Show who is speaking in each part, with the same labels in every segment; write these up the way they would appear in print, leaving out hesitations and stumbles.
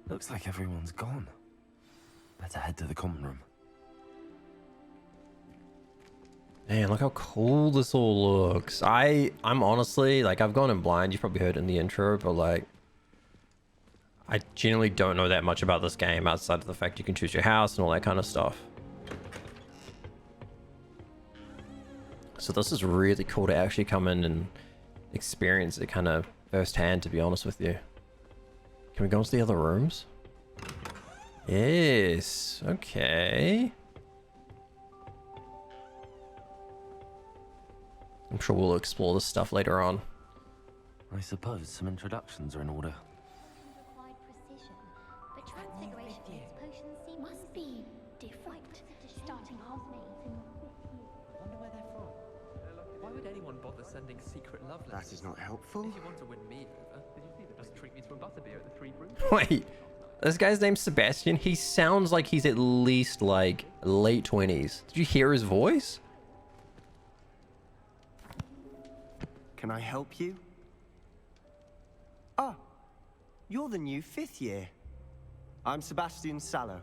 Speaker 1: Looks like everyone's gone. Better head to the common room.
Speaker 2: Man, look how cool this all looks. I'm honestly, like, I've gone in blind. You've probably heard in the intro, but like, I genuinely don't know that much about this game outside of the fact you can choose your house and all that kind of stuff. So this is really cool to actually come in and experience it kind of firsthand, to be honest with you. Can we go into the other rooms? Yes. Okay. I'm sure we'll explore this stuff later on.
Speaker 1: I suppose some introductions are in order.
Speaker 3: Required precision, but transfiguration of its potions must be different. Starting off
Speaker 4: Wonder where they're from. Why would anyone bother sending secret love letters?
Speaker 5: That is not helpful.
Speaker 4: If you want to win me over, just treat me to a butterbeer at the Three Brews.
Speaker 2: Wait, this guy's name's Sebastian. He sounds like he's at least like late 20s. Did you hear his voice?
Speaker 5: Can I help you? Ah, you're the new 5th year. I'm Sebastian Sallow.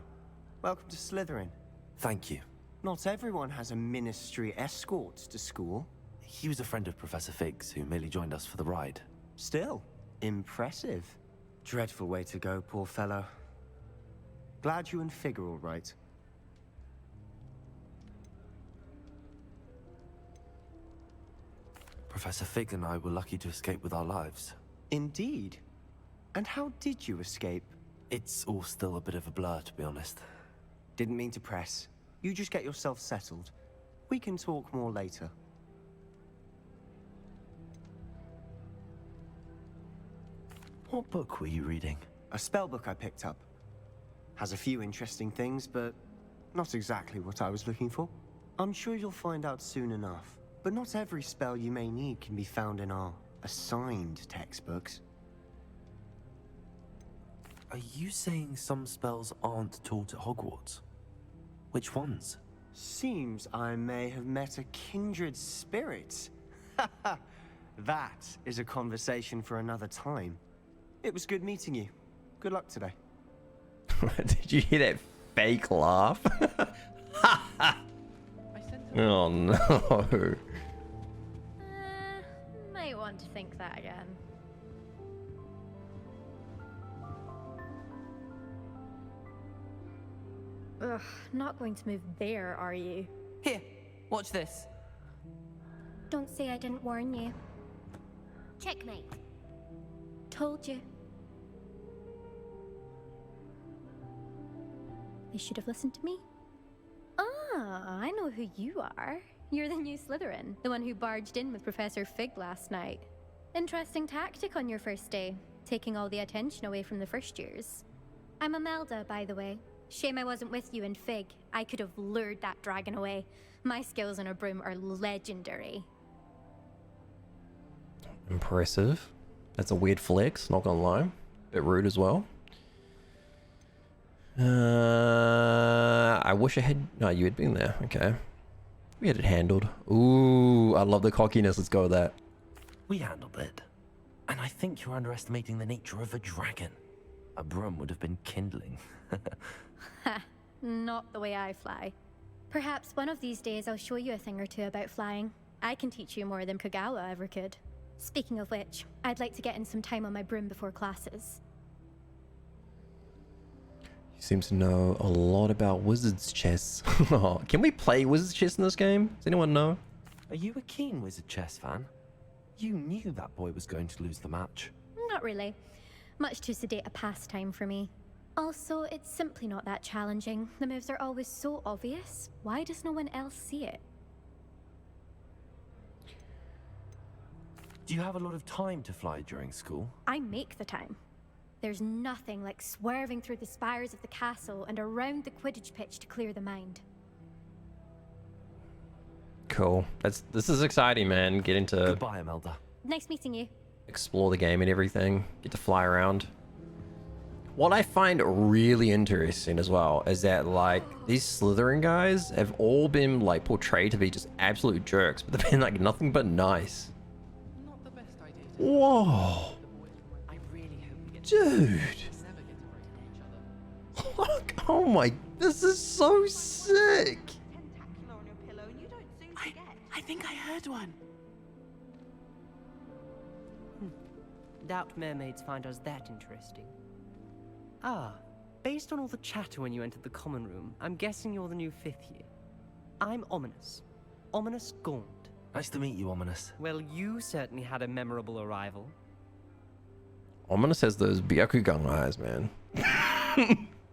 Speaker 5: Welcome to Slytherin.
Speaker 1: Thank you.
Speaker 5: Not everyone has a ministry escort to school.
Speaker 1: He was a friend of Professor Fig's who merely joined us for the ride.
Speaker 5: Still, impressive. Dreadful way to go, poor fellow. Glad you and Fig are all right.
Speaker 1: Professor Fig and I were lucky to escape with our lives.
Speaker 5: Indeed. And how did you escape?
Speaker 1: It's all still a bit of a blur, to be honest.
Speaker 5: Didn't mean to press. You just get yourself settled. We can talk more later.
Speaker 1: What book were you reading?
Speaker 5: A spell book I picked up. Has a few interesting things, but not exactly what I was looking for. I'm sure you'll find out soon enough. But not every spell you may need can be found in our assigned textbooks.
Speaker 1: Are you saying some spells aren't taught at Hogwarts? Which ones?
Speaker 5: Seems I may have met a kindred spirit. That is a conversation for another time. It was good meeting you. Good luck today.
Speaker 2: Did you hear that fake laugh? Oh no.
Speaker 3: might want to think that again. Ugh, not going to move there, are you?
Speaker 4: Here, watch this.
Speaker 3: Don't say I didn't warn you. Checkmate. Told you. You should have listened to me. Ah, I know who you are. You're the new Slytherin, the one who barged in with Professor Fig last night. Interesting tactic on your first day, taking all the attention away from the first years. I'm Imelda, by the way. Shame I wasn't with you in Fig. I could have lured that dragon away. My skills on a broom are legendary.
Speaker 2: Impressive. That's a weird flex, not gonna lie. Bit rude as well. I wish I had... No, you had been there. Okay. We had it handled. Ooh, I love the cockiness. Let's go with that.
Speaker 1: We handled it. And I think you're underestimating the nature of a dragon. A broom would have been kindling.
Speaker 3: Ha, not the way I fly. Perhaps one of these days I'll show you a thing or two about flying. I can teach you more than Kagawa ever could. Speaking of which, I'd like to get in some time on my broom before classes.
Speaker 2: You seem to know a lot about wizard's chess. Can we play wizard's chess in this game? Does anyone know?
Speaker 1: Are you a keen wizard chess fan? You knew that boy was going to lose the match.
Speaker 3: Not really. Much too sedate a pastime for me. Also, it's simply not that challenging. The moves are always so obvious. Why does no one else see it?
Speaker 1: Do you have a lot of time to fly during school?
Speaker 3: I make the time. There's nothing like swerving through the spires of the castle and around the Quidditch pitch to clear the mind.
Speaker 2: Cool. This is exciting, man. Getting to
Speaker 1: Goodbye, Imelda.
Speaker 3: Nice meeting you.
Speaker 2: explore the game and everything. Get to fly around. What I find really interesting as well is that, like, these Slytherin guys have all been, like, portrayed to be just absolute jerks, but they've been, like, nothing but nice.
Speaker 4: Not the best idea.
Speaker 2: Whoa.
Speaker 4: I really hope we get
Speaker 2: Dude.
Speaker 4: never get a break.
Speaker 2: Oh my, this is so sick.
Speaker 6: Tentacular on your pillow and you don't soon
Speaker 7: I
Speaker 6: forget.
Speaker 7: think I heard one.
Speaker 8: Doubt mermaids find us that interesting. Ah, based on all the chatter when you entered the common room, I'm guessing you're the new 5th year. I'm Ominous. Ominous Gaunt.
Speaker 1: Nice to meet you, Ominous.
Speaker 8: Well, you certainly had a memorable arrival.
Speaker 2: Ominous has those Byakugan eyes, man.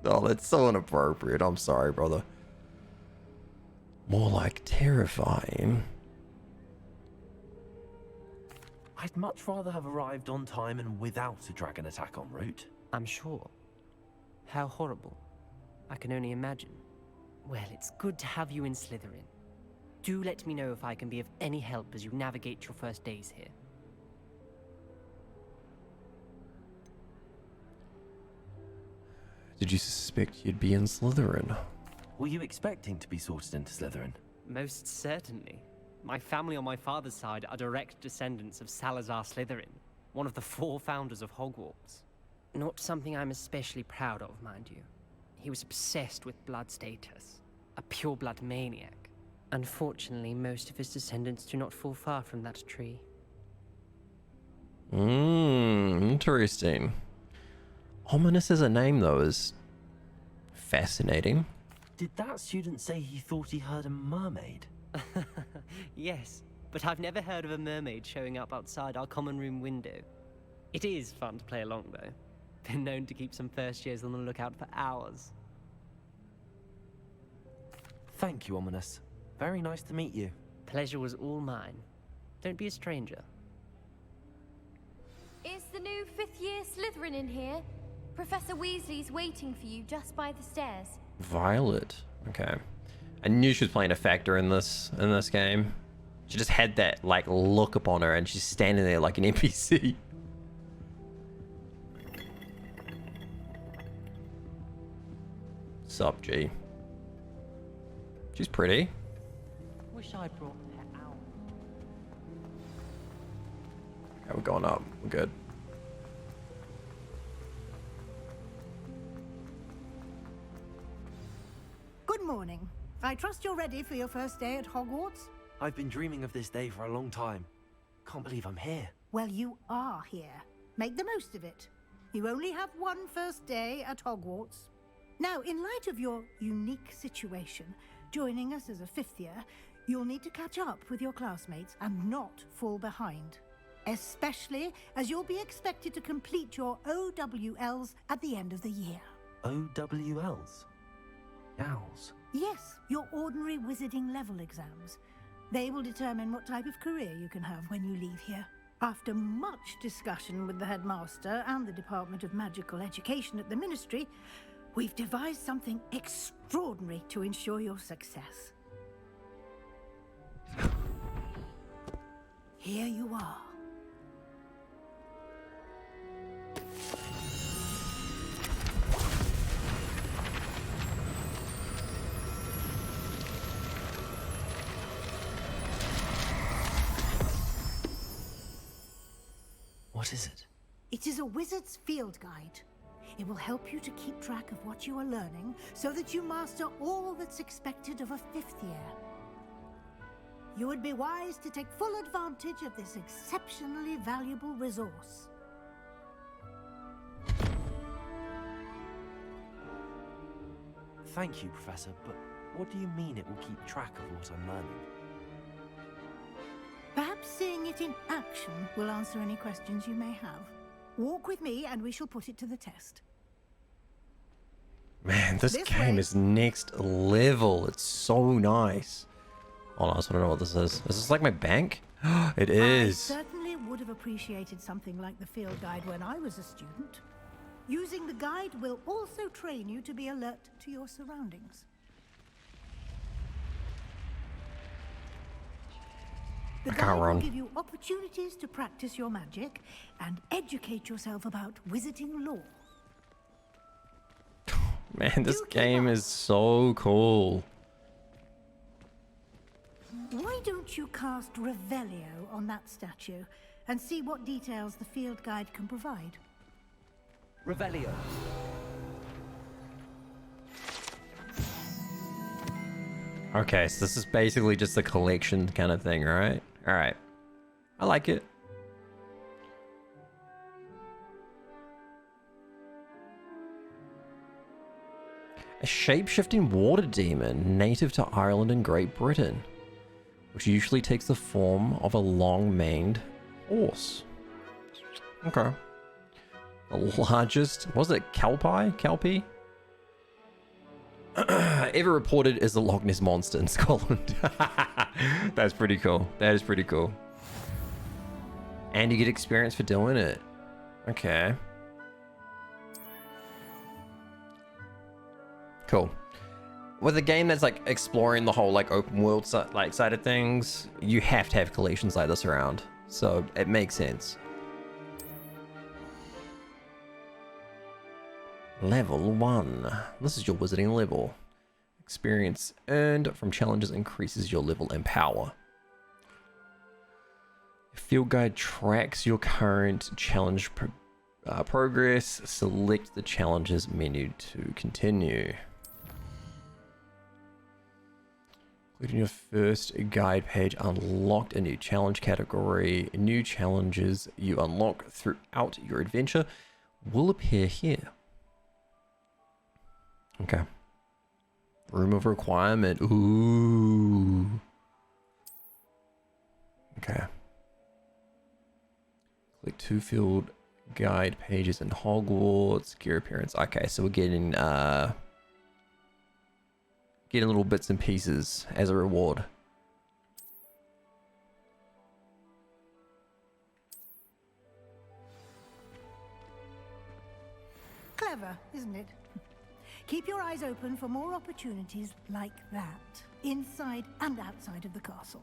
Speaker 2: Oh, that's so inappropriate. I'm sorry, brother. More like terrifying.
Speaker 1: I'd much rather have arrived on time and without a dragon attack en route.
Speaker 8: I'm sure. How horrible. I can only imagine. Well, it's good to have you in Slytherin. Do let me know if I can be of any help as you navigate your first days here.
Speaker 2: Did you suspect you'd be in Slytherin?
Speaker 1: Were you expecting to be sorted into Slytherin?
Speaker 8: Most certainly. My family on my father's side are direct descendants of Salazar Slytherin, one of the 4 founders of Hogwarts. Not something I'm especially proud of, mind you. He was obsessed with blood status, a pure-blood maniac. Unfortunately, most of his descendants do not fall far from that tree.
Speaker 2: Interesting. Ominous as a name, though, is fascinating.
Speaker 1: Did that student say he thought he heard a mermaid?
Speaker 8: Yes, but I've never heard of a mermaid showing up outside our common room window. It is fun to play along, though. Been known to keep some first years on the lookout for hours.
Speaker 1: Thank you, Ominous. Very nice to meet you.
Speaker 8: Pleasure was all mine. Don't be a stranger.
Speaker 3: Is the new 5th year Slytherin in here? Professor Weasley's waiting for you just by the stairs.
Speaker 2: Violet. Okay. I knew she was playing a factor in this game. She just had that like look upon her and she's standing there like an NPC. Sup, G. She's pretty.
Speaker 8: Wish I'd brought that out.
Speaker 2: Okay, we're going up. We're good.
Speaker 9: Good morning. I trust you're ready for your first day at Hogwarts?
Speaker 1: I've been dreaming of this day for a long time. Can't believe I'm here.
Speaker 9: Well, you are here. Make the most of it. You only have one first day at Hogwarts. Now, in light of your unique situation, joining us as a 5th year, you'll need to catch up with your classmates and not fall behind. Especially as you'll be expected to complete your OWLs at the end of the year.
Speaker 1: OWLs? Owls?
Speaker 9: Yes, your ordinary wizarding level exams. They will determine what type of career you can have when you leave here. After much discussion with the headmaster and the Department of Magical Education at the Ministry, we've devised something extraordinary to ensure your success. Here you are.
Speaker 1: What is it?
Speaker 9: It is a wizard's field guide. It will help you to keep track of what you are learning so that you master all that's expected of a 5th year. You would be wise to take full advantage of this exceptionally valuable resource.
Speaker 1: Thank you, Professor, but what do you mean it will keep track of what I'm learning?
Speaker 9: Perhaps seeing it in action will answer any questions you may have. Walk with me and we shall put it to the test.
Speaker 2: Man, this
Speaker 9: This
Speaker 2: game
Speaker 9: way.
Speaker 2: is next level. It's so nice. Hold on, I just want to know what this is. Is this like my bank? It
Speaker 9: I
Speaker 2: is.
Speaker 9: certainly would have appreciated something like the field guide when I was a student. Using the guide will also train you to be alert to your surroundings. The
Speaker 2: I can't
Speaker 9: guide will
Speaker 2: run.
Speaker 9: give you opportunities to practice your magic and educate yourself about wizarding lore.
Speaker 2: Man, this
Speaker 9: Do keep
Speaker 2: game
Speaker 9: up.
Speaker 2: is so cool.
Speaker 9: Why don't you cast Revelio on that statue and see what details the field guide can provide?
Speaker 8: Revelio.
Speaker 2: Okay, so this is basically just a collection kind of thing, right? All right. I like it. A shape-shifting water demon native to Ireland and Great Britain, which usually takes the form of a long-maned horse. Okay. The largest, was it Kelpie? Ever reported as the Loch Ness Monster in Scotland. That's pretty cool. That is pretty cool. And you get experience for doing it. Okay. Cool. With a game that's like exploring the whole like open world side of things, you have to have collections like this around. So it makes sense. Level 1. This is your wizarding level. Experience earned from challenges increases your level and power. Field guide tracks your current challenge progress. Select the challenges menu to continue. Including your first guide page, unlocked a new challenge category. New challenges you unlock throughout your adventure will appear here. Okay. Room of requirement. Ooh. Okay. Click 2 field guide pages in Hogwarts. Gear appearance. Okay, so we're getting little bits and pieces as a reward.
Speaker 9: Clever, isn't it? Keep your eyes open for more opportunities like that, inside and outside of the castle.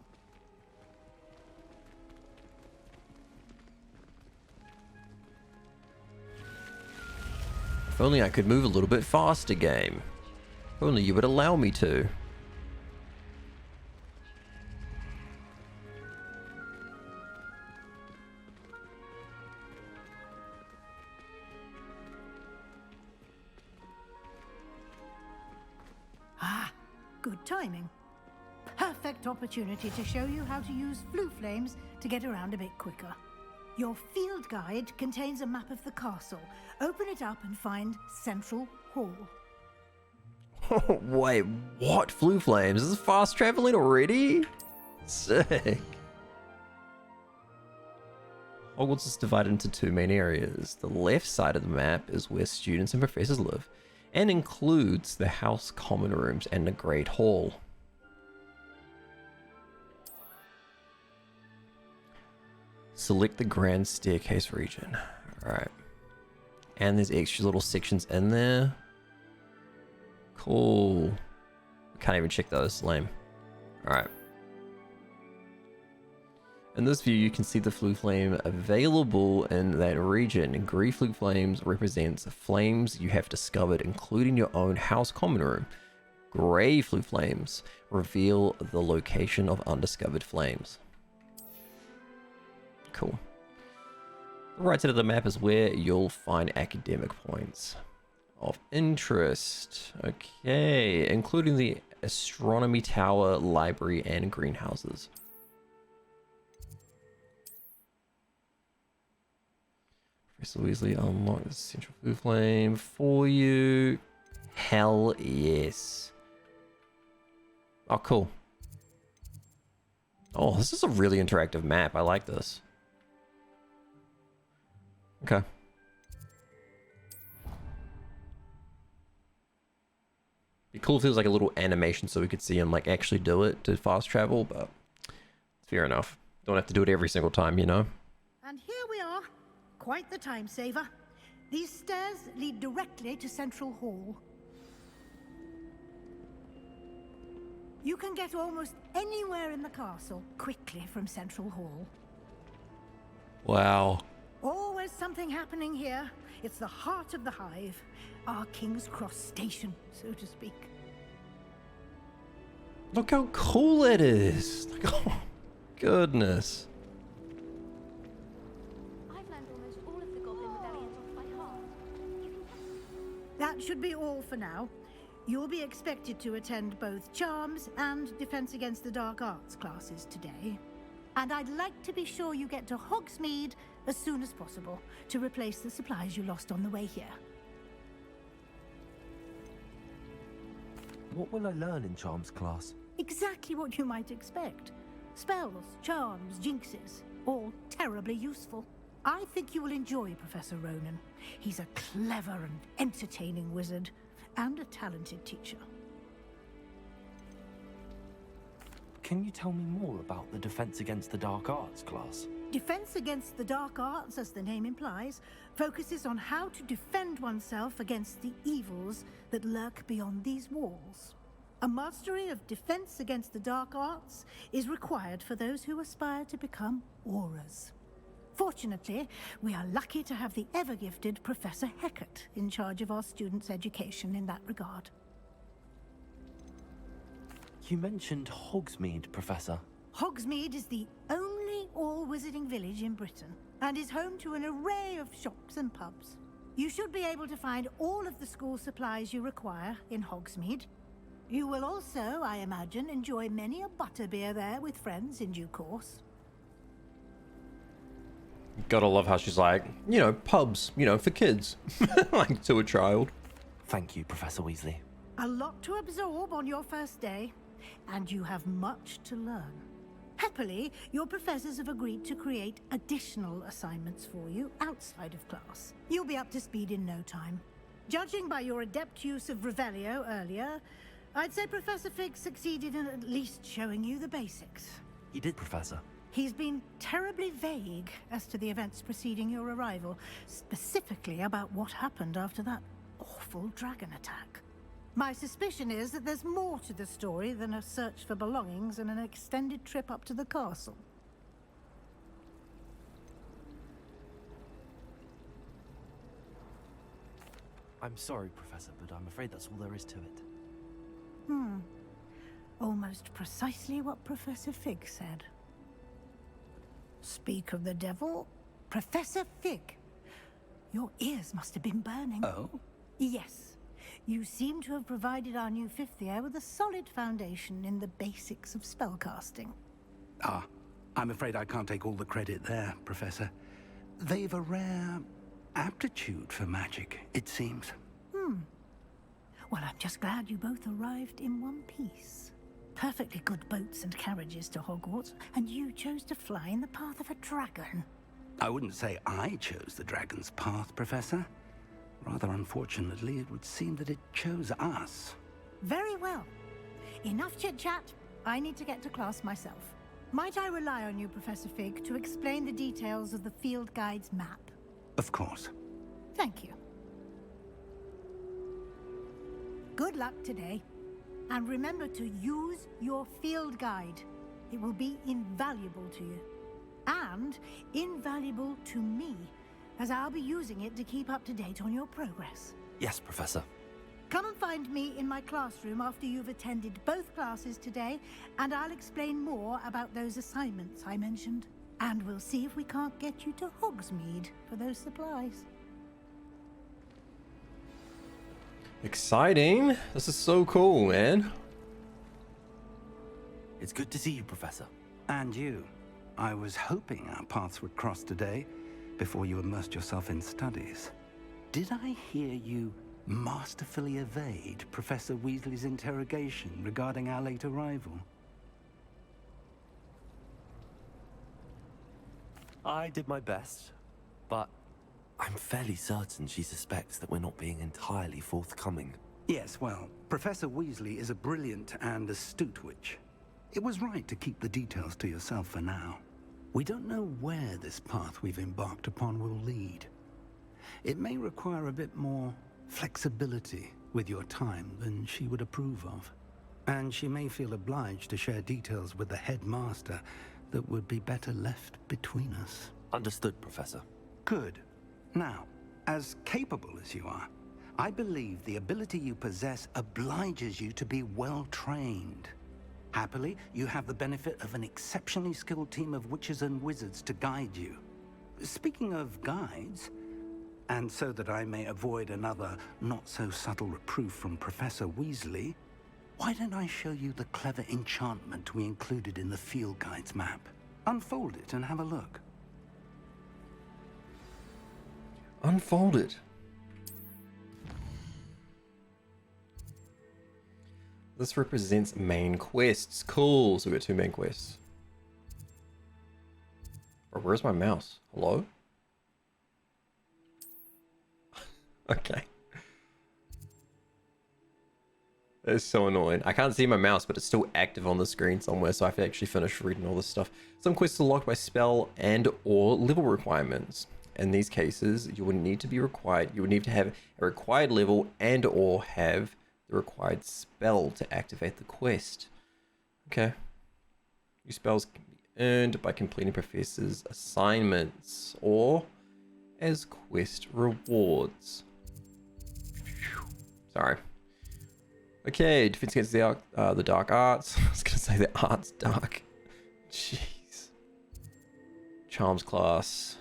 Speaker 2: If only I could move a little bit faster, game. If only you would allow me to.
Speaker 9: Ah, good timing. Perfect opportunity to show you how to use blue flames to get around a bit quicker. Your field guide contains a map of the castle. Open it up and find Central Hall.
Speaker 2: Wait, what? Blue flames? This is fast traveling already? Sick. Hogwarts is divided into 2 main areas. The left side of the map is where students and professors live, and includes the house common rooms and the Great Hall. Select the Grand Staircase region. Alright. And there's extra little sections in there. Cool. Can't even check those. Lame. Alright. In this view, you can see the blue flame available in that region. Green blue flames represents flames you have discovered, including your own house common room. Grey blue flames reveal the location of undiscovered flames. Cool. The right side of the map is where you'll find academic points of interest. Okay, including the astronomy tower, library, and greenhouses. Professor Weasley unlock the central blue flame for you. Hell yes. Oh, cool. Oh, this is a really interactive map. I like this. Okay. Be cool if there was like a little animation so we could see him like actually do it to fast travel, but fair enough. Don't have to do it every single time, you know?
Speaker 9: And here we are. Quite the time saver. These stairs lead directly to Central Hall. You can get almost anywhere in the castle quickly from Central Hall.
Speaker 2: Wow.
Speaker 9: Always something happening here. It's the heart of the hive. Our King's Cross station, so to speak.
Speaker 2: Look how cool it is. Like, oh, goodness.
Speaker 3: I've learned almost all of the Goblin Rebellions off by heart.
Speaker 9: That should be all for now. You'll be expected to attend both Charms and Defense Against the Dark Arts classes today. And I'd like to be sure you get to Hogsmeade as soon as possible to replace the supplies you lost on the way here.
Speaker 1: What will I learn in Charms class?
Speaker 9: Exactly what you might expect. Spells, charms, jinxes, all terribly useful. I think you will enjoy Professor Ronan. He's a clever and entertaining wizard, and a talented teacher.
Speaker 1: Can you tell me more about the Defense Against the Dark Arts class?
Speaker 9: Defense Against the Dark Arts, as the name implies, focuses on how to defend oneself against the evils that lurk beyond these walls. A mastery of Defense Against the Dark Arts is required for those who aspire to become auras. Fortunately, we are lucky to have the ever-gifted Professor Hecat in charge of our students' education in that regard.
Speaker 1: You mentioned Hogsmeade, Professor.
Speaker 9: Hogsmeade is the only all-wizarding village in Britain, and is home to an array of shops and pubs. You should be able to find all of the school supplies you require in Hogsmeade. You will also, I imagine, enjoy many a butterbeer there with friends in due course.
Speaker 2: Gotta love how she's like, you know, pubs, you know, for kids. Like to a child.
Speaker 1: Thank you, Professor Weasley.
Speaker 9: A lot to absorb on your first day, and you have much to learn. Happily, your professors have agreed to create additional assignments for you outside of class. You'll be up to speed in no time. Judging by your adept use of Revelio earlier, I'd say Professor Fig succeeded in at least showing you the basics.
Speaker 1: He did, Professor.
Speaker 9: He's been terribly vague as to the events preceding your arrival, specifically about what happened after that awful dragon attack. My suspicion is that there's more to the story than a search for belongings and an extended trip up to the castle.
Speaker 1: I'm sorry, Professor, but I'm afraid that's all there is to it.
Speaker 9: Almost precisely what Professor Fig said. Speak of the devil, Professor Fig. Your ears must have been burning.
Speaker 7: Oh?
Speaker 9: Yes. You seem to have provided our new fifth year with a solid foundation in the basics of spellcasting.
Speaker 7: Ah, I'm afraid I can't take all the credit there, Professor. They've a rare aptitude for magic, it seems.
Speaker 9: Well, I'm just glad you both arrived in one piece. Perfectly good boats and carriages to Hogwarts, and you chose to fly in the path of a dragon.
Speaker 7: I wouldn't say I chose the dragon's path, Professor. Rather unfortunately, it would seem that it chose us.
Speaker 9: Very well. Enough chit-chat. I need to get to class myself. Might I rely on you, Professor Fig, to explain the details of the field guide's map?
Speaker 7: Of course.
Speaker 9: Thank you. Good luck today. And remember to use your field guide. It will be invaluable to you. And invaluable to me, as I'll be using it to keep up to date on your progress.
Speaker 1: Yes, Professor.
Speaker 9: Come and find me in my classroom after you've attended both classes today, and I'll explain more about those assignments I mentioned. And we'll see if we can't get you to Hogsmeade for those supplies.
Speaker 2: Exciting. This is so cool, man.
Speaker 1: It's good to see you, Professor.
Speaker 7: And you. I was hoping our paths would cross today, before you immersed yourself in studies. Did I hear you masterfully evade Professor Weasley's interrogation regarding our late arrival?
Speaker 1: I did my best, but I'm fairly certain she suspects that we're not being entirely forthcoming.
Speaker 7: Yes, well, Professor Weasley is a brilliant and astute witch. It was right to keep the details to yourself for now. We don't know where this path we've embarked upon will lead. It may require a bit more flexibility with your time than she would approve of. And she may feel obliged to share details with the headmaster that would be better left between us.
Speaker 1: Understood, Professor.
Speaker 7: Good. Now, as capable as you are, I believe the ability you possess obliges you to be well trained. Happily, you have the benefit of an exceptionally skilled team of witches and wizards to guide you. Speaking of guides, And so that I may avoid another not-so-subtle reproof from Professor Weasley, why don't I show you the clever enchantment we included in the field guide's map? Unfold it and have a look.
Speaker 2: Unfold it. This represents main quests. Cool. So we got 2 main quests. Oh, where's my mouse? Hello? Okay. That's so annoying. I can't see my mouse, but it's still active on the screen somewhere, so I have to actually finish reading all this stuff. Some quests are locked by spell and or level requirements. In these cases, you would need to have a required level and or have the required spell to activate the quest. Okay. New spells can be earned by completing professors' assignments or as quest rewards. Sorry. Okay, defense against the dark arts. I was gonna say the art's dark. Jeez. Charms class.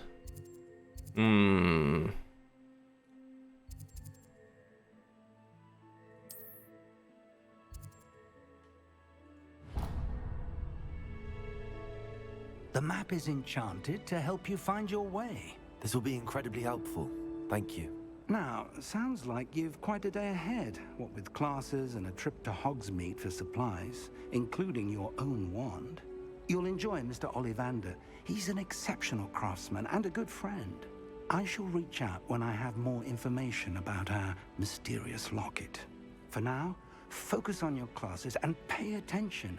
Speaker 2: The
Speaker 7: map is enchanted to help you find your way.
Speaker 1: This will be incredibly helpful. Thank you.
Speaker 7: Now, sounds like you've quite a day ahead, what with classes and a trip to Hogsmeade for supplies, including your own wand. You'll enjoy Mr. Ollivander. He's an exceptional craftsman and a good friend. I shall reach out when I have more information about our mysterious locket. For now, focus on your classes and pay attention.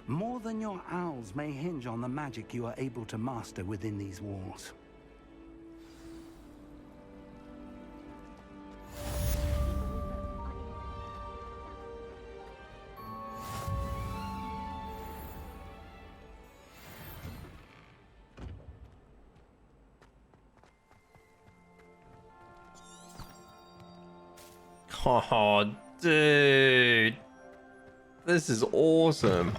Speaker 7: More than your owls may hinge on the magic you are able to master within these walls.
Speaker 2: Oh, dude. This is awesome.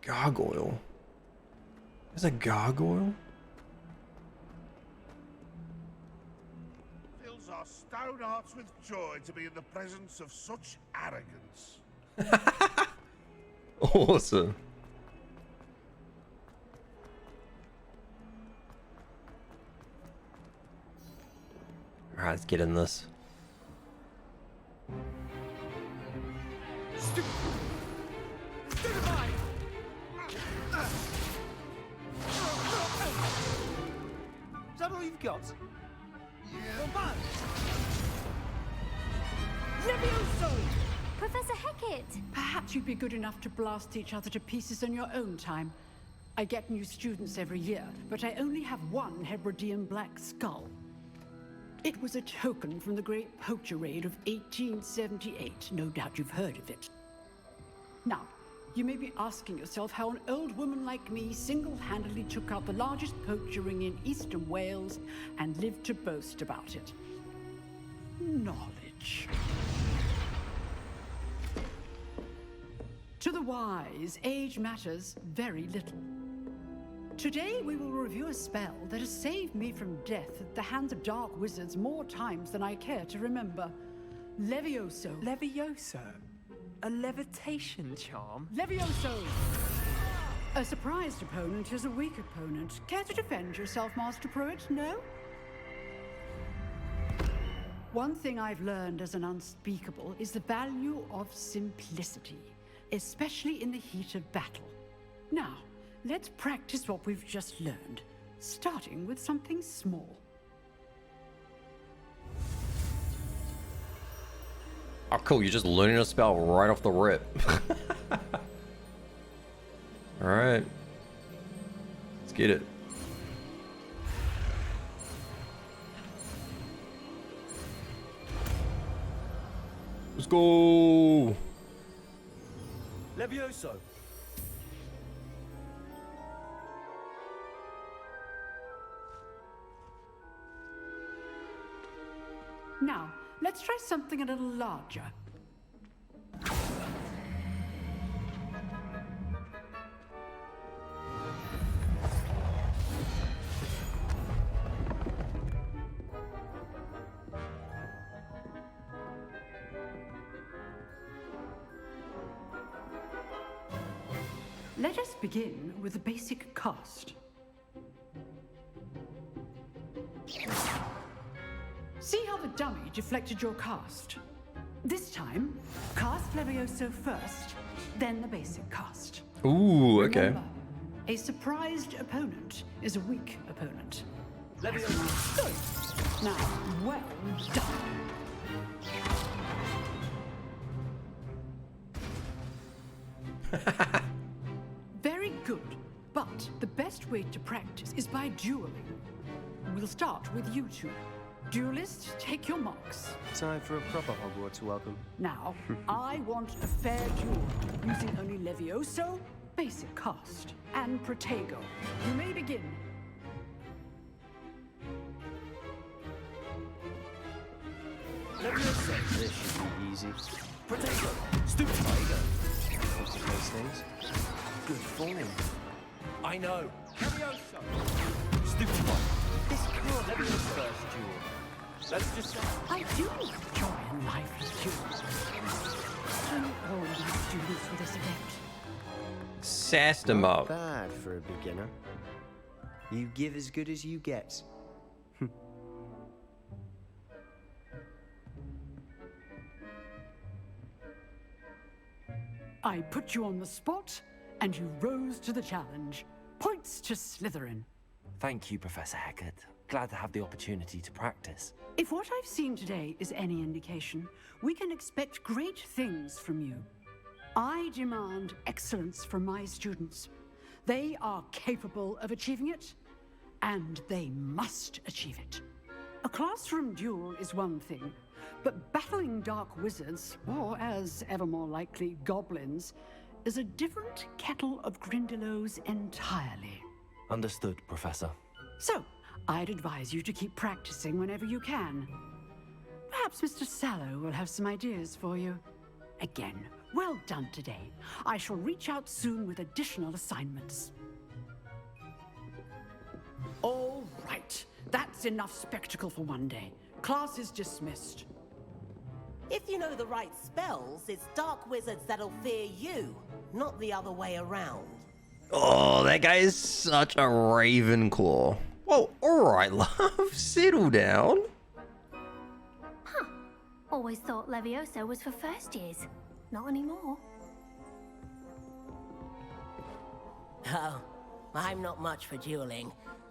Speaker 2: Gargoyle. There's a gargoyle?
Speaker 10: Fills our stout hearts with joy to be in the presence of such arrogance.
Speaker 2: Awesome. Alright, let's get in this.
Speaker 11: Is that all you've got?
Speaker 10: Yeah.
Speaker 12: Levioso!
Speaker 3: Professor Hecat!
Speaker 12: Perhaps you'd be good enough to blast each other to pieces in your own time. I get new students every year, but I only have one Hebridean black skull. It was a token from the Great Poacher Raid of 1878. No doubt you've heard of it. Now, you may be asking yourself how an old woman like me single-handedly took out the largest poacher ring in eastern Wales and lived to boast about it. Knowledge. To the wise, age matters very little. Today we will review a spell that has saved me from death at the hands of dark wizards more times than I care to remember. Levioso.
Speaker 4: Levioso? A levitation charm?
Speaker 12: Levioso! A surprised opponent is a weak opponent. Care to defend yourself, Master Pruitt? No? One thing I've learned as an unspeakable is the value of simplicity, especially in the heat of battle. Now, let's practice what we've just learned, starting with something small.
Speaker 2: Oh, cool. You're just learning a spell right off the rip. Alright. Let's get it. Let's go!
Speaker 11: Levioso!
Speaker 12: Now, let's try something a little larger. Let us begin with the basic cast. See how the dummy deflected your cast? This time, cast Levioso first, then the basic cast.
Speaker 2: Ooh, okay.
Speaker 12: Remember, a surprised opponent is a weak opponent.
Speaker 11: Levioso.
Speaker 12: Good. Now, well done. Very good, but the best way to practice is by dueling. We'll start with you two. Duelists, take your marks.
Speaker 5: Time for a proper Hogwarts welcome.
Speaker 12: Now, I want a fair duel, using only Levioso, basic cast, and Protego. You may begin.
Speaker 11: Levioso.
Speaker 5: This should be easy.
Speaker 11: Protego. Stupid tiger.
Speaker 5: Lots of those things. Good form.
Speaker 11: I know. Levioso. Stupid one. This can't be his first duel. Let's just say...
Speaker 12: I do like joy in lively duels. Don't all my students for this event.
Speaker 2: Sassed him
Speaker 5: Not
Speaker 2: up.
Speaker 5: bad for a beginner. You give as good as you get.
Speaker 12: I put you on the spot, and you rose to the challenge. Points to Slytherin.
Speaker 1: Thank you, Professor Hecat. Glad to have the opportunity to practice.
Speaker 12: If what I've seen today is any indication, we can expect great things from you. I demand excellence from my students. They are capable of achieving it, and they must achieve it. A classroom duel is one thing, but battling dark wizards, or as ever more likely, goblins, is a different kettle of Grindylows entirely.
Speaker 1: Understood, Professor.
Speaker 12: So, I'd advise you to keep practicing whenever you can. Perhaps Mr. Sallow will have some ideas for you. Again, well done today. I shall reach out soon with additional assignments. All right, that's enough spectacle for one day. Class is dismissed.
Speaker 13: If you know the right spells, it's dark wizards that'll fear you, not the other way around.
Speaker 2: Oh, that guy is such a Ravenclaw. Whoa, alright, love. Settle down.
Speaker 3: Huh. Always thought Levioso was for first years. Not anymore.
Speaker 13: Oh, I'm not much for dueling.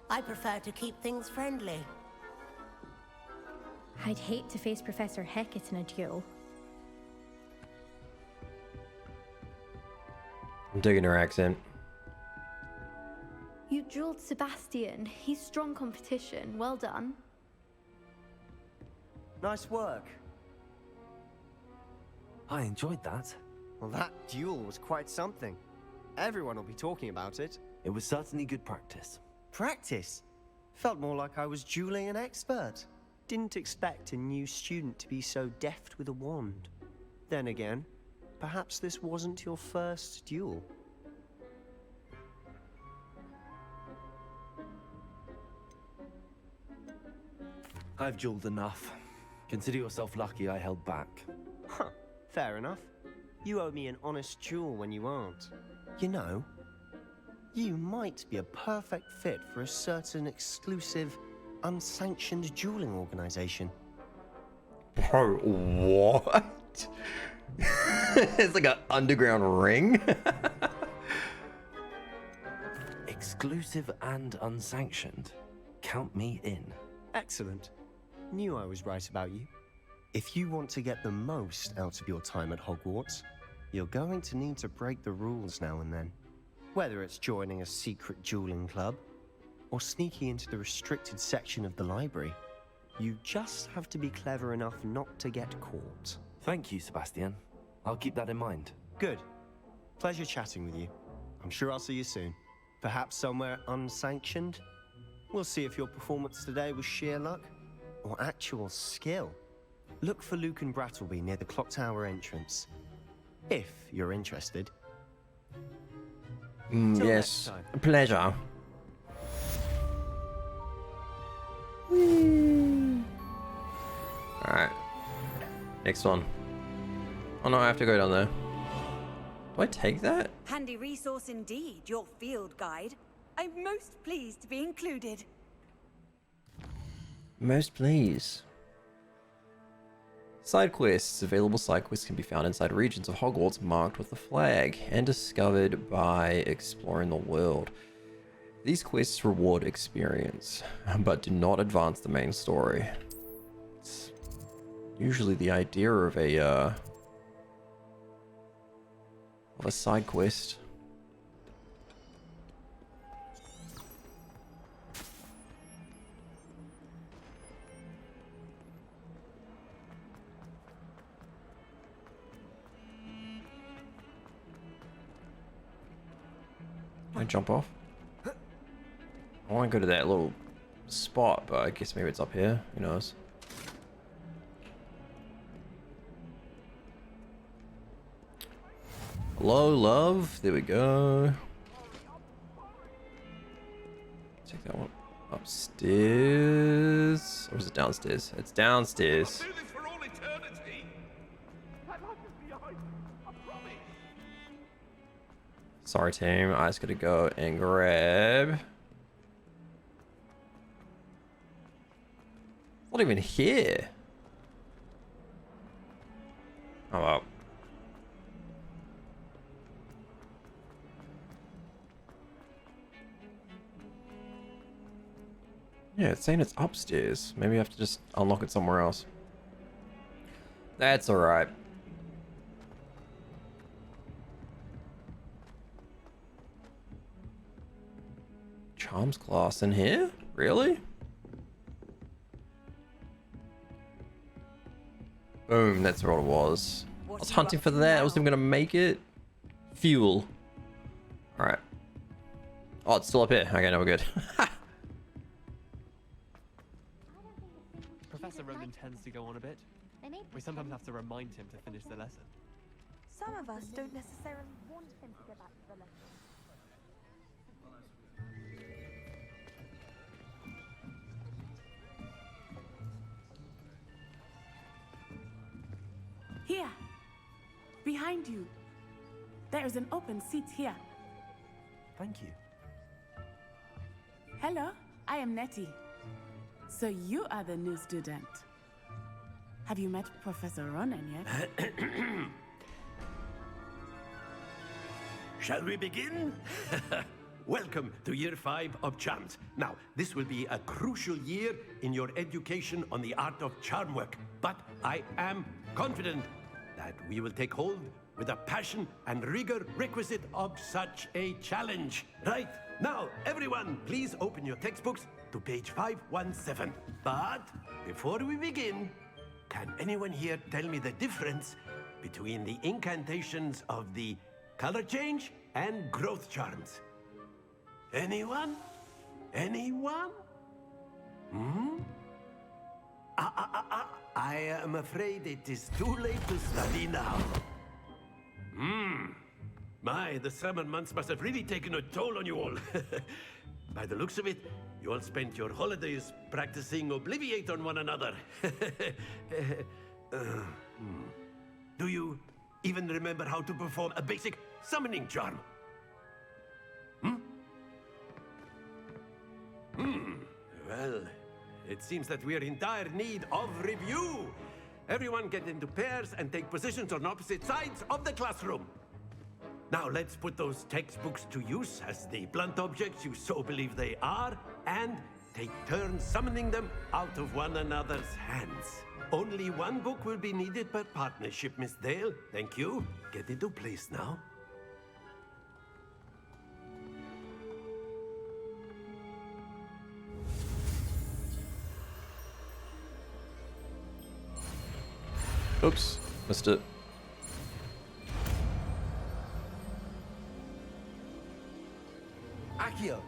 Speaker 13: I prefer to keep things friendly.
Speaker 3: I'd hate to face Professor Hecat in a duel.
Speaker 2: I'm digging her accent.
Speaker 14: You drilled Sebastian. He's strong competition. Well done.
Speaker 5: Nice work.
Speaker 1: I enjoyed that.
Speaker 5: Well, that duel was quite something. Everyone will be talking about it.
Speaker 1: It was certainly good practice.
Speaker 5: Practice? Felt more like I was dueling an expert. Didn't expect a new student to be so deft with a wand. Then again, perhaps this wasn't your first duel.
Speaker 1: I've dueled enough. Consider yourself lucky I held back.
Speaker 5: Huh, fair enough. You owe me an honest duel when you aren't. You know, you might be a perfect fit for a certain exclusive, unsanctioned dueling organization.
Speaker 2: Bro, what? It's like an underground ring.
Speaker 1: Exclusive and unsanctioned. Count me in.
Speaker 5: Excellent. Knew I was right about you. If you want to get the most out of your time at Hogwarts, you're going to need to break the rules now and then. Whether it's joining a secret dueling club, or sneaking into the restricted section of the library, you just have to be clever enough not to get caught.
Speaker 1: Thank you, Sebastian. I'll keep that in mind.
Speaker 5: Good. Pleasure chatting with you. I'm sure I'll see you soon. Perhaps somewhere unsanctioned? We'll see if your performance today was sheer luck or actual skill. Look for Luke and Brattleby near the clock tower entrance. If you're interested. Till
Speaker 2: Yes,
Speaker 5: next time.
Speaker 2: a pleasure. Alright. Next one. Oh no, I have to go down there. Do I take that?
Speaker 15: Handy resource indeed, your field guide. I'm most pleased to be included.
Speaker 2: Most please. Side quests. Available side quests can be found inside regions of Hogwarts marked with a flag and discovered by exploring the world. These quests reward experience, but do not advance the main story. It's usually the idea of a side quest. Can I jump off? I want to go to that little spot, but I guess maybe it's up here. Who knows? Hello, love. There we go. Take that one upstairs. Or is it downstairs? It's downstairs. Sorry, team. I just gotta go and grab. Not even here. Oh well. Yeah, it's saying it's upstairs. Maybe I have to just unlock it somewhere else. That's alright. Charms class in here? Really? Boom, that's what it was. I was hunting for that. I wasn't gonna make it. Fuel. Alright. Oh, it's still up here. Okay, now we're good.
Speaker 4: Professor Ronan tends to go on a bit. We sometimes have to remind him to finish the lesson.
Speaker 6: Some of us don't necessarily want him to go back to the lesson.
Speaker 16: Here, behind you. There is an open seat here.
Speaker 1: Thank you.
Speaker 16: Hello, I am Nettie. So you are the new student. Have you met Professor Ronan yet?
Speaker 17: Shall we begin? Welcome to Year 5 of Charms. Now, this will be a crucial year in your education on the art of charm work, but I am confident that we will take hold with the passion and rigor requisite of such a challenge. Right, now, everyone, please open your textbooks to page 517. But before we begin, can anyone here tell me the difference between the incantations of the color change and growth charms? Anyone? Anyone? I am afraid it is too late to study now. My, the summer months must have really taken a toll on you all. By the looks of it, you all spent your holidays practicing Obliviate on one another. Do you even remember how to perform a basic summoning charm? Well, it seems that we are in dire need of review. Everyone get into pairs and take positions on opposite sides of the classroom. Now let's put those textbooks to use as the blunt objects you so believe they are, and take turns summoning them out of one another's hands. Only one book will be needed per partnership, Miss Dale. Thank you. Get into place now.
Speaker 2: Oops, missed it.
Speaker 17: Accio.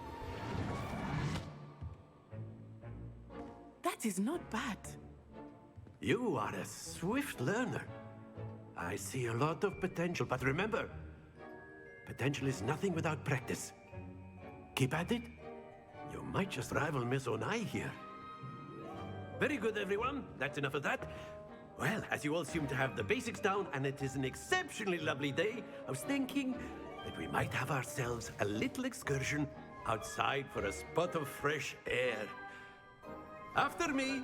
Speaker 16: That is not bad.
Speaker 17: You are a swift learner. I see a lot of potential, but remember, potential is nothing without practice. Keep at it. You might just rival Miss Onai here. Very good, everyone. That's enough of that. Well, as you all seem to have the basics down and it is an exceptionally lovely day, I was thinking that we might have ourselves a little excursion outside for a spot of fresh air. After me.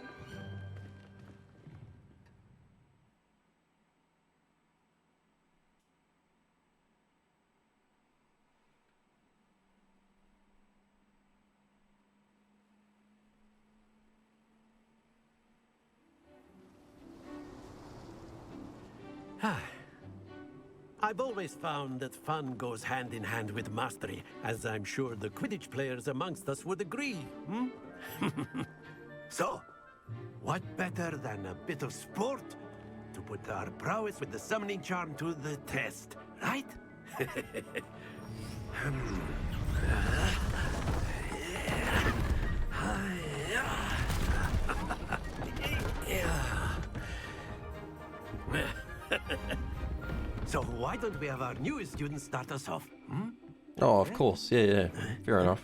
Speaker 17: I've always found that fun goes hand in hand with mastery, as I'm sure the Quidditch players amongst us would agree, hmm? So, what better than a bit of sport to put our prowess with the summoning charm to the test, right? So why don't we have our newest student start us off? Hmm?
Speaker 2: Oh, of course. Yeah. Fair enough.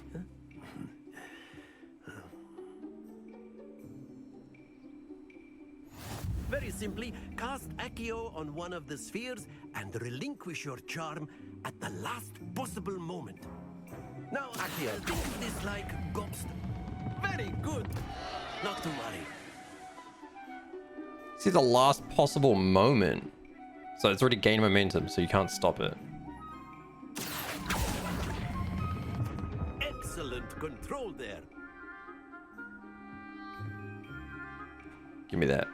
Speaker 17: Very simply, cast Accio on one of the spheres and relinquish your charm at the last possible moment. Now, Accio, think of this like ghost. Very good. Not to worry.
Speaker 2: See the last possible moment. So it's already gained momentum, so you can't stop it.
Speaker 17: Excellent control there.
Speaker 2: Give me that.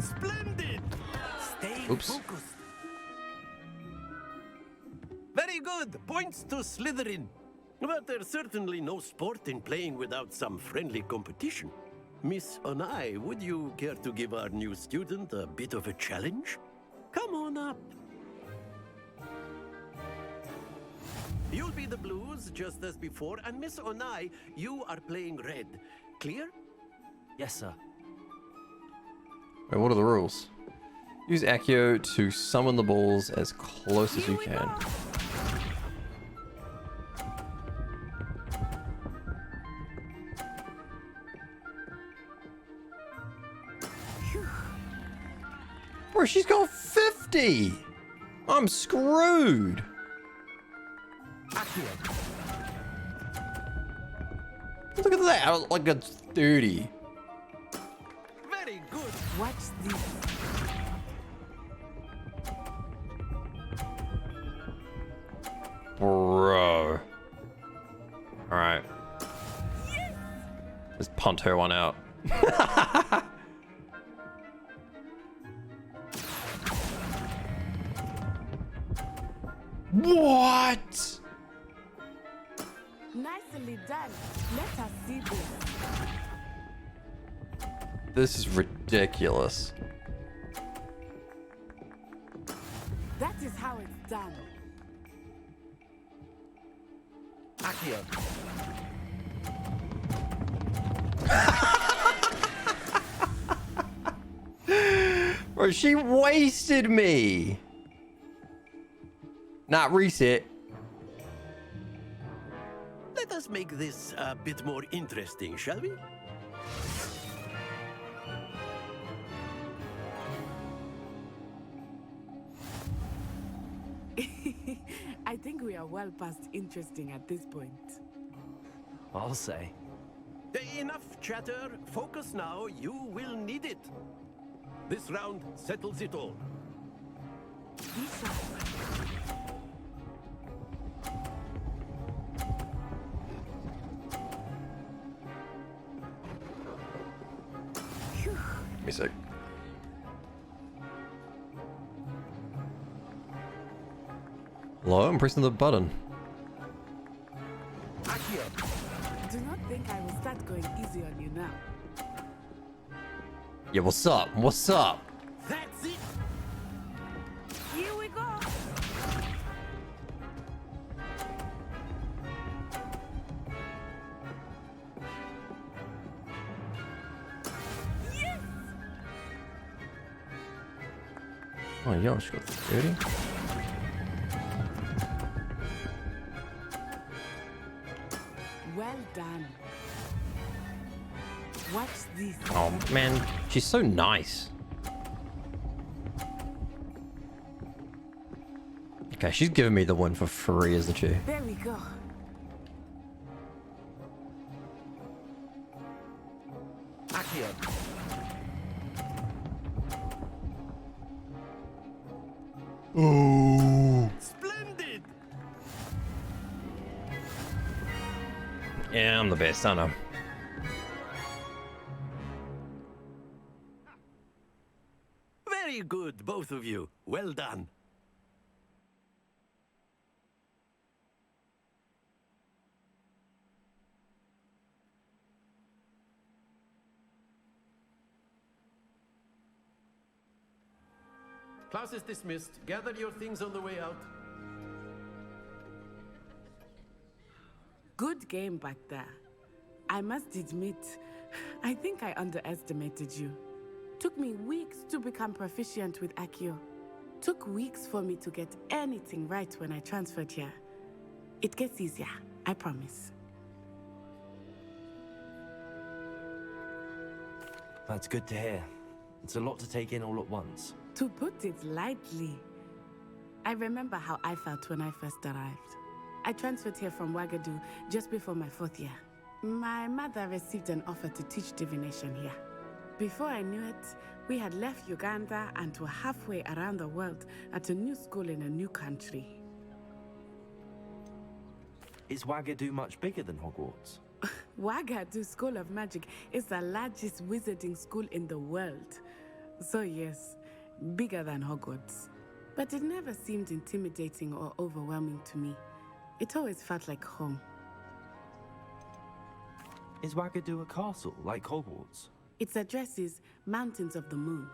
Speaker 17: Splendid. Stay
Speaker 2: Oops.
Speaker 17: focused. Very good. Points to Slytherin. But there's certainly no sport in playing without some friendly competition. Miss Onai, would you care to give our new student a bit of a challenge? Come on up. You'll be the blues, just as before, and Miss Onai, you are playing red. Clear?
Speaker 1: Yes, sir.
Speaker 2: Wait, what are the rules? Use Accio to summon the balls as close as you can. Bro, she's got 50! I'm screwed! Look at that, like a 30.
Speaker 17: Very good.
Speaker 16: Watch this.
Speaker 2: Bro. Alright. Let's punt her one out. What?
Speaker 16: Nicely done. Let us see this.
Speaker 2: This is ridiculous.
Speaker 16: That is how it's done.
Speaker 17: Accio.
Speaker 2: Bro, she wasted me. Not reset.
Speaker 17: Let us make this a bit more interesting, shall we?
Speaker 16: I think we are well past interesting at this point.
Speaker 1: I'll say.
Speaker 17: Enough chatter. Focus now. You will need it. This round settles it all.
Speaker 16: Be sharp.
Speaker 2: Give me a sec. Hello, I'm pressing the button.
Speaker 16: Do not think I will start going easy on you now.
Speaker 2: Yeah, what's up? What's up?
Speaker 17: That's it.
Speaker 16: Here we go.
Speaker 15: Yes!
Speaker 2: Oh, yeah, she got 30.
Speaker 16: Well done. Watch this.
Speaker 2: Oh man, she's so nice. Okay, she's giving me the one for free, isn't she?
Speaker 16: There we go.
Speaker 11: Accio.
Speaker 2: Ooh.
Speaker 17: Splendid!
Speaker 2: Yeah, I'm the best, I know.
Speaker 17: Very good, both of you. Well done. Class is dismissed. Gather your things on the way out.
Speaker 16: Good game back there. I must admit, I think I underestimated you. Took me weeks to become proficient with Accio. Took weeks for me to get anything right when I transferred here. It gets easier, I promise.
Speaker 1: That's good to hear. It's a lot to take in all at once.
Speaker 16: To put it lightly, I remember how I felt when I first arrived. I transferred here from Wagadu just before my 4th year. My mother received an offer to teach divination here. Before I knew it, we had left Uganda and were halfway around the world at a new school in a new country.
Speaker 1: Is Wagadu much bigger than Hogwarts?
Speaker 16: Wagadu School of Magic is the largest wizarding school in the world. So yes, bigger than Hogwarts. But it never seemed intimidating or overwhelming to me. It always felt like home.
Speaker 1: Is Wagadu a castle, like Hogwarts?
Speaker 16: Its address is Mountains of the Moon.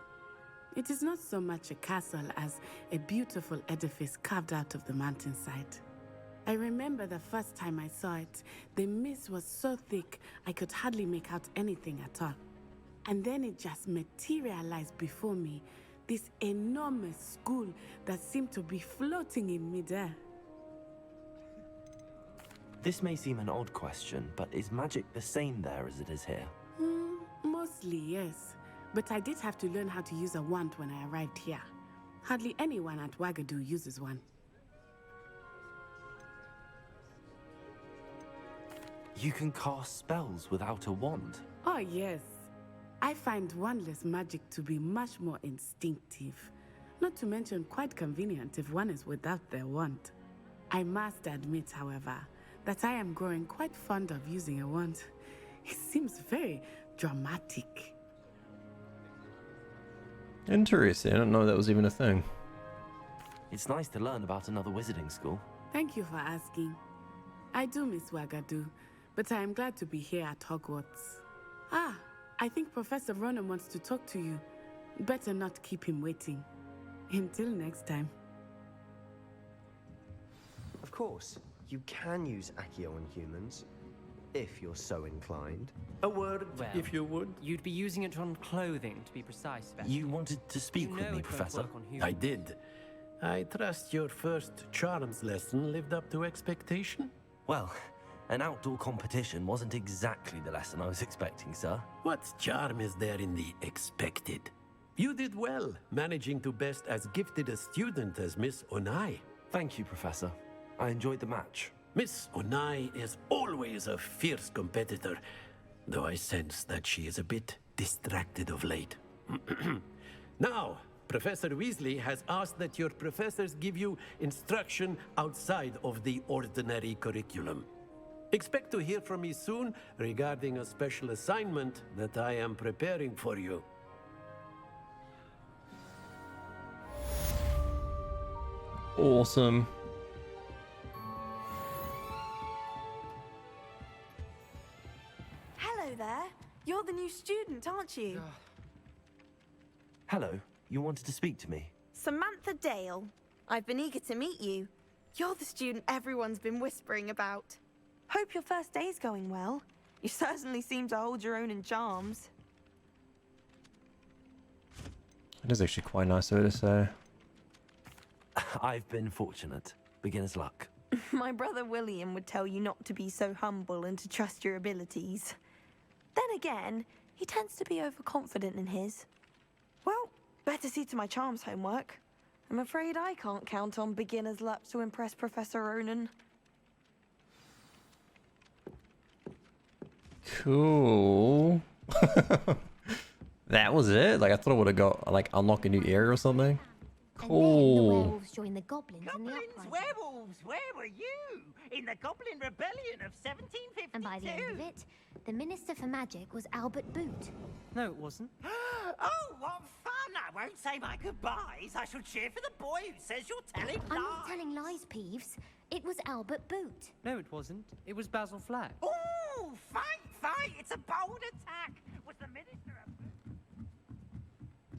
Speaker 16: It is not so much a castle as a beautiful edifice carved out of the mountainside. I remember the first time I saw it, the mist was so thick I could hardly make out anything at all. And then it just materialized before me, this enormous school that seemed to be floating in midair.
Speaker 1: This may seem an odd question, but is magic the same there as it is here?
Speaker 16: Mostly, yes. But I did have to learn how to use a wand when I arrived here. Hardly anyone at Wagadu uses one.
Speaker 1: You can cast spells without a wand?
Speaker 16: Oh, yes. I find wandless magic to be much more instinctive. Not to mention quite convenient if one is without their wand. I must admit, however, that I am growing quite fond of using a wand. It seems very dramatic.
Speaker 2: Interesting. I didn't know that was even a thing.
Speaker 1: It's nice to learn about another wizarding school.
Speaker 16: Thank you for asking. I do miss Wagadu, but I am glad to be here at Hogwarts. Ah, I think Professor Ronan wants to talk to you. Better not keep him waiting. Until next time.
Speaker 5: Of course, you can use Accio on humans, if you're so inclined.
Speaker 17: A word,
Speaker 8: Well,
Speaker 17: if you would.
Speaker 8: You'd be using it on clothing, to be precise, Beth.
Speaker 1: You wanted to speak
Speaker 8: You
Speaker 1: with
Speaker 8: know
Speaker 1: me,
Speaker 8: it won't
Speaker 1: Professor?
Speaker 8: work on humans.
Speaker 17: I did. I trust your first charms lesson lived up to expectation?
Speaker 1: Well, an outdoor competition wasn't exactly the lesson I was expecting, sir.
Speaker 17: What charm is there in the expected? You did well, managing to best as gifted a student as Miss Onai.
Speaker 1: Thank you, Professor. I enjoyed the match.
Speaker 17: Miss Onai is always a fierce competitor, though I sense that she is a bit distracted of late. Now, Professor Weasley has asked that your professors give you instruction outside of the ordinary curriculum. Expect to hear from me soon regarding a special assignment that I am preparing for you.
Speaker 2: Awesome.
Speaker 6: Hello there. You're the new student, aren't you?
Speaker 1: Hello, you wanted to speak to me?
Speaker 6: Samantha Dale. I've been eager to meet you. You're the student everyone's been whispering about. Hope your first day's going well. You certainly seem to hold your own in charms.
Speaker 2: It is actually quite nice of her to say.
Speaker 1: I've been fortunate. Beginner's luck.
Speaker 6: My brother William would tell you not to be so humble and to trust your abilities. Then again, He tends to be overconfident in his. Well, better see to my charms homework. I'm afraid I can't count on beginner's luck to impress Professor Ronan.
Speaker 2: Cool. That was it? Like, I thought I would have got, like, unlock a new area or something.
Speaker 3: The
Speaker 2: Cool.
Speaker 3: werewolves joined the goblins in the uprising.
Speaker 18: Werewolves, where were you? In the Goblin Rebellion of 1752.
Speaker 3: And by the end of it, the Minister for Magic was Albert Boot.
Speaker 8: No, it wasn't.
Speaker 18: Oh, what fun! I won't say my goodbyes. I shall cheer for the boy who says you're telling lies.
Speaker 3: I'm not telling lies, Peeves. It was Albert Boot.
Speaker 8: No, it wasn't. It was Basil Flack.
Speaker 18: Ooh, fight! It's a bold attack. Was the Minister of...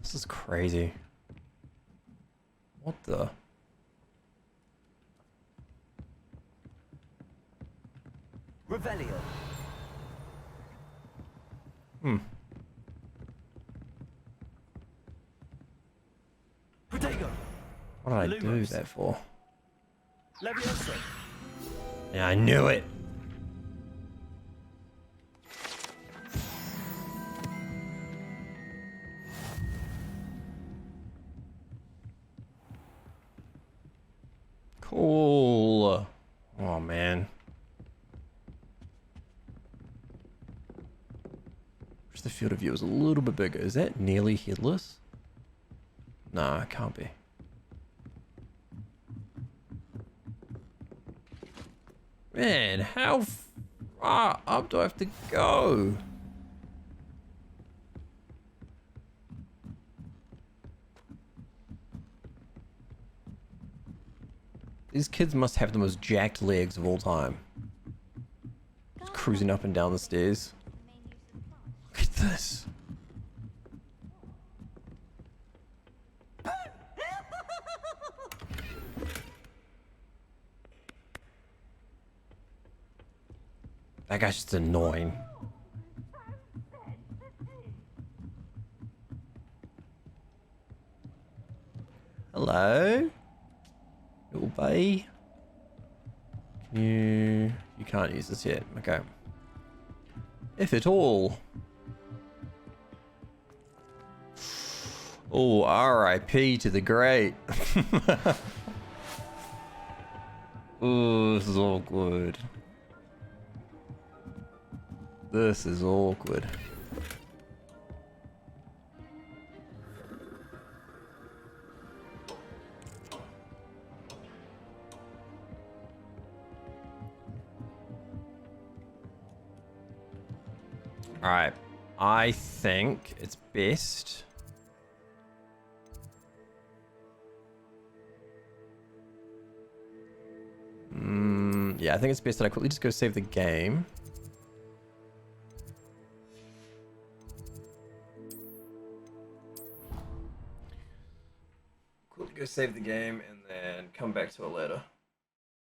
Speaker 2: This is crazy. What the?
Speaker 11: Revelio.
Speaker 2: Hmm.
Speaker 11: Protego.
Speaker 2: What did I do that for?
Speaker 11: Leviosa.
Speaker 2: Yeah, I knew it. Cool. Oh man. Wish the field of view was a little bit bigger. Is that nearly headless? Nah, it can't be. Man, how far up do I have to go? These kids must have the most jacked legs of all time. Just cruising up and down the stairs. Look at this. That guy's just annoying. Hello? Little buddy. You can't use this yet. Okay. If at all. Oh, R.I.P. to the great. Oh, this is awkward. This is awkward. Alright, I think it's best. Yeah, I think it's best that I quickly just go save the game. Quickly go save the game and then come back to it later.